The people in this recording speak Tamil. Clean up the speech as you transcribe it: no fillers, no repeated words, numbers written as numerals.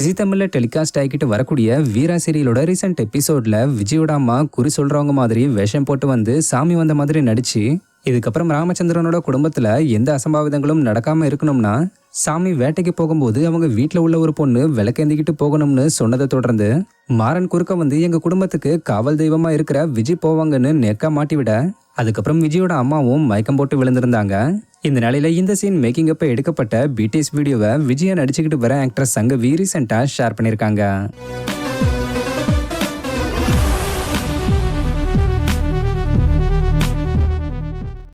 ஜி தமிழ்ல டெலிகாஸ்ட் ஆகிட்டு வரக்கூடிய வீரா சீரியலோட ரீசெண்ட் எபிசோட்ல விஜயோட அம்மா குறி சொல்றவங்க மாதிரி வேஷம் போட்டு வந்து சாமி வந்த மாதிரி நடிச்சு இதுக்கப்புறம் ராமச்சந்திரனோட குடும்பத்துல எந்த அசம்பாவிதங்களும் நடக்காம இருக்கணும்னா சாமி வேட்டைக்கு போகும்போது அவங்க வீட்டுல உள்ள ஒரு பொண்ணு விளக்கேந்திக்கிட்டு போகணும்னு சொன்னதை தொடர்ந்து மாறன் குறுக்க வந்து எங்க குடும்பத்துக்கு காவல் தெய்வமா இருக்கிற விஜய் போவாங்கன்னு நெக்கா மாட்டிவிட அதுக்கப்புறம் விஜயோட அம்மாவும் மயக்கம் போட்டு விழுந்திருந்தாங்க. இந்த நிலையில இந்த சீன் மேக்கிங் அப்ப எடுக்கப்பட்ட பிடிஎஸ் வீடியோவை விஜயா நடிச்சுக்கிட்டு வர ஆக்ட்ரஸ் சங்கவி ரீசெண்டா ஷேர் பண்ணிருக்காங்க.